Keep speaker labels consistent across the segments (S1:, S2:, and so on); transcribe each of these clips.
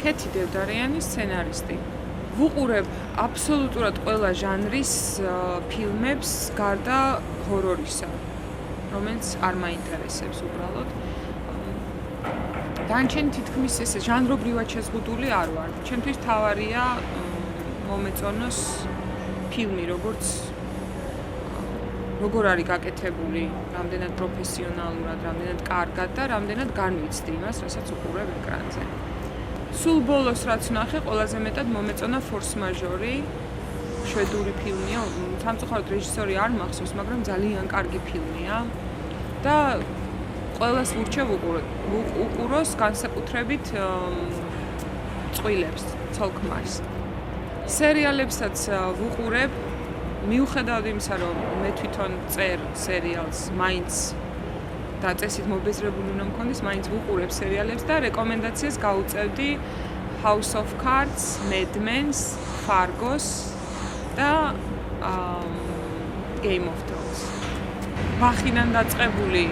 S1: ქეთი დევდარიანის სცენარისტი. ვუყურებ აბსოლუტურად ყველა ჟანრის ფილმებს გარდა ჰორორისა, რომელიც არ მაინტერესებს უბრალოდ. დანარჩენი თითქმის ესე ჟანრობრივად შეზღუდული არ ვარ. ჩემთვის თავარია მომეწონოს ფილმი, როგორ არის გაკეთებული, რამდენად პროფესიონალურად, რამდენად კარგად და რამდენად განვიცდი იმას, რასაც უყურებ ეკრანზე. სულ ბოლოს რაც ვნახე, ყველაზე მეტად მომეწონა Force Majeure, შვედური ფილმია, სამწუხაროდ რეჟისორი არ მახსოვს, მაგრამ ძალიან კარგი ფილმია და ყველას ვურჩევ უყუროს განსაკუთრებით წყვილებს, ცოლ-ქმარს. სერიალებსაც ვუყურებ, მიუხედავად იმისა, რომ მე თვითონ წერ სერიალს მაინც და წესით მობეზრებული უნდა მქონდეს, მაინც ვუყურებ სერიალებს და რეკომენდაციას გავუწევდი House of Cards, Mad Men-ს, Fargo-ს და Game of Thrones. ბახიდან დაწყებული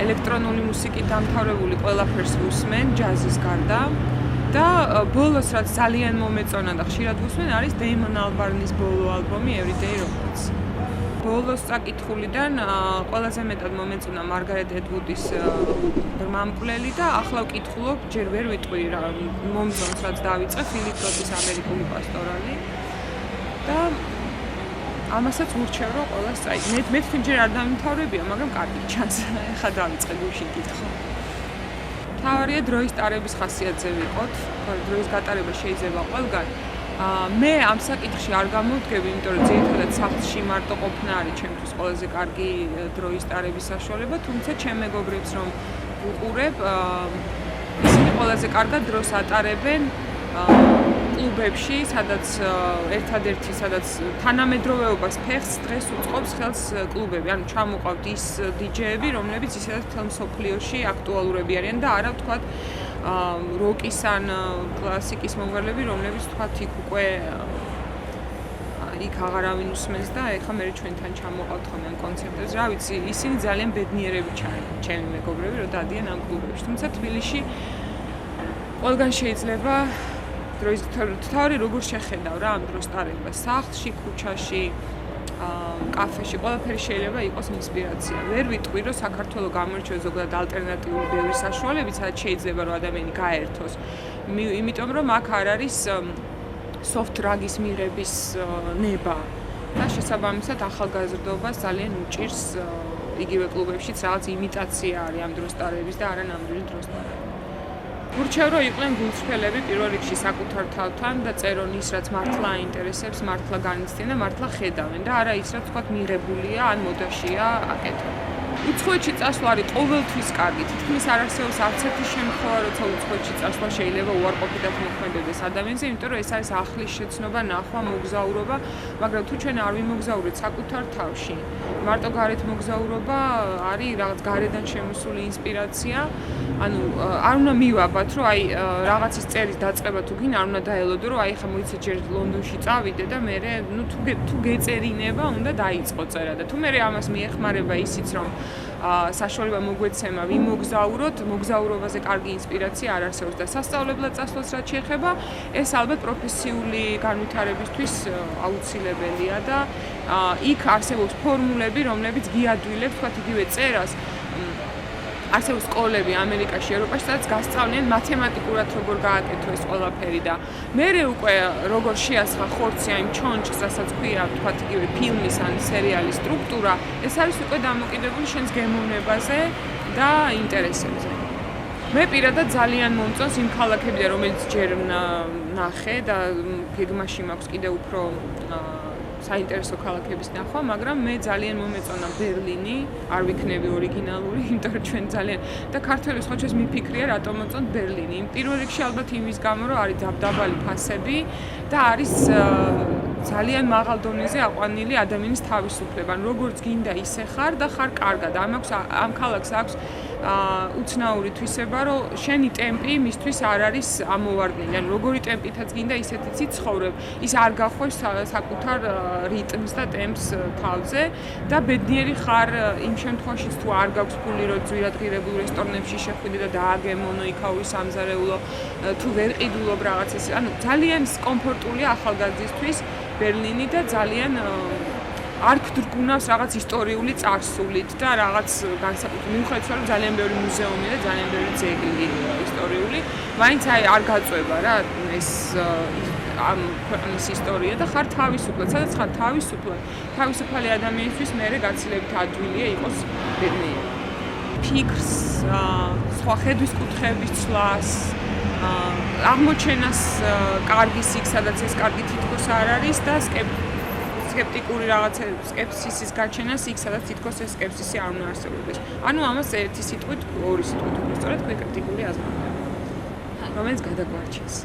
S1: ელექტრონული მუსიკით დამთავრებული ყველაფერს ვუსმენ, ჯაზის გარდა და ბოლოს რაც ძალიან მომეწონა და ხშირად ვუსმენ არის Damon Albarn-ის ბოლო ალბომი Everyday Robots. ბოლოს წაკითხულიდან ყველაზე მეტად მომეწონა Margaret Atwood-ის მამკვლელი და ახლა ვკითხულობ, ჯერ ვერ ვიტყვი რა მომწონს რაც დავიწყე Philip Roth's ამერიკული პასტორალი და ამასაც ვურჩევ რომ ყველას წაიგო. მე თქვენ ჯერ არ დამთავრებია, მაგრამ კარგი ჩანს. ეხლა დავიწყე გუშინ კითხვა. თავარია დროის ტარების ხასიათზე ვიყოთ, დროის გატარება შეიძლება ყველგან. მე ამ საკითხში არ გამოვდგები, იმიტომ რომ ძირითადად სახლში მარტო ყოფნა არის ჩემთვის ყველაზე კარგი დროის ტარების საშუალება, თუმცა ჩემ მეგობრებს რომ ვუყურებ, ისინი ყველაზე კარგად დროს ატარებენ კლუბებში, სადაც ერთადერთი, სადაც თანამედროვეობას ფეხს დღეს უწყობს ხელს კლუბები. ანუ ჩამოყავთ ის დიჯეები, რომლებიც ისედაც მთელ მსოფლიოში აქტუალურები არიან და არა ვთქვათ როკის ან კლასიკის მომღერლები, რომლებიც ვთქვათ იქ უკვე იქ აღარავინ უსმენს და ეხლა მე ჩვენთან ჩამოყავთ ხოლმე ამ კონცერტებზე. რა ვიცი, ისინი ძალიან ბედნიერები ჩანიან, ჩემი მეგობრები, რომ დადიან ამ კლუბებში. თუმცა თბილისში ყველგან შეიძლება დროის თავი როგორ შეხედავ რა ამ დროს ტარებას სახლში, ქუჩაში, კაფეში, ყველაფერი შეიძლება იყოს ინსპირაცია. ვერ ვიტყვი, რომ საქართველოს გამოირჩევა ზოგადად ალტერნატიული ბევრი საშუალებიც, სადაც შეიძლება რომ ადამიანი გაერთოს. იმიტომ რომ აქ არ არის soft drug-ის მიღების ნება და შესაბამისად ახალგაზრდობას ძალიან უჭირს იგივე კლუბებშიც რაღაც იმიტაცია არის ამ დროს ტარების და არა ნამდვილი დროს ტარების. ვურჩევ რომ იყვნენ გულწრფელები პირველ რიგში საკუთარ თავთან და წერონ ის რაც მართლა აინტერესებს, მართლა განიცდიან და მართლა ხედავენ და არა ის რაც თქვათ მიღებულია ან მოდაშია აკეთონ. უცხოეთში წასვლა არის ყოველთვის კარგი. თითქმის არ არსებობს არც ერთი შემთხვევა, როცა უცხოეთში წასვლა შეიძლება უარყოფითად მოქმედებდეს ადამიანზე, იმიტომ რომ ეს არის ახლის შეცნობა, ნახვა, მოგზაურობა, მაგრამ თუ ჩვენ არ ვიმოგზაურეთ საკუთარ თავში, მარტო გარეთ მოგზაურობა არის რაღაც გარედან შემოსული ინსპირაცია. ანუ არ უნდა მივაბათ, რომ აი რაღაცის წერის დაწყება თუ გინ არ უნდა დაელოდო, რომ აი ხა მოიცე ჯერ ლონდონში წავიდე და მე თუ გეწერინება, უნდა დაიწყო წერა და თუ მე ამას მიეხმარება ისიც რომ საშუალება მოგვეცემა ვიმოგზაუროთ, მოგზაურობაზე კარგი ინსპირაცია არ არსებობს და სასწავლებლად წასვლას რაც შეეხება, ეს ალბათ პროფესიული განვითარებისთვის აუცილებელია და იქ არსებობს ფორმულები, რომლებიც გიადვილებს, თქვათ იგივე წერას. არსებობს სკოლები ამერიკაში, ევროპაში, სადაც გასწავლიან მათემატიკურად როგორ გააკეთო ეს ყველაფერი და მერე უკვე როგორ შეასხა ხორცი აი ჩონჩხს, რასაც ქვია, თქვათ იგივე ფილმის ან სერიალის სტრუქტურა, ეს არის უკვე დამოკიდებული შენს გემოვნებაზე და ინტერესებზე. მე პირადად ძალიან მომწონს იმ ქალაქებიდან, რომელიც ჯერ ნახე და გეგმაში მაქვს კიდე უფრო საინტერესო ქალაქების ნახვა, მაგრამ მე ძალიან მომეწონა ბერლინი, არ ვიქნები ორიგინალური, იმიტომ რომ ჩვენ ძალიან და ქართველებს ხოჩეს მიფიქრია, რატომ მოწონთ ბერლინი. პირველ რიგში ალბათ იმის გამო, რომ არის დაბალი ფასები და არის ძალიან მაღალ დონეზე აყვანილი ადამიანის თავისუფლება. ან როგორც გინდა ისე ხარ და ხარ კარგად. ამ ქალაქს აქვს უცნაური თვისება, რომ შენი ტემპი მისთვის არ არის ამოვარდნილი. ანუ როგორი ტემპითაც გინდა ისეთიც იცხოვრებ, ის არ გახვევს საკუთარ რიტმს და ტემპს თავზე და ბედნიერი ხარ იმ შემთხვევაშიც თუ არ გაქვს ფული, რომ ძვირადღირებულ რესტორნებში შეხვიდე და დააგემონო იქაური სამზარეულო, თუ ვერ ყიდულობ რაღაცას. ანუ ძალიან კომფორტულია ახალგაზრდისთვის ბერლინი და ძალიან არ გდრგუნავს რაღაც ისტორიული წარსულით და რაღაც განსაკუთრებული მიუხედავად რომ ძალიან ბევრი მუზეუმი და ძალიან ბევრი ძეგლი ისტორიული, მაინც არ გაწובה რა ეს ამ ქვეყნის ისტორია და ხარ თავისუფლად, სადაც ხარ თავისუფალი ადამიანისთვის მერე გაცილებით ადვილია იყოს ბედნიერი. ფიქრს, სხვა ხედვის კუთხეების ცვლას, აღმოჩენას კარგის იქ, სადაც ეს კარგი თითქოს არ არის და სკეპტიკური რაღაცა სკეპსისის გაჩენას იქ, სადაც თითქოს ეს სკეპსისი არ უნდა არსებობდეს. ანუ ამას ერთი სიტყვით, ორი სიტყვით უბრალოდ თქვი კრიტიკული აზროვნება, რომელიც გადაგვარჩენს.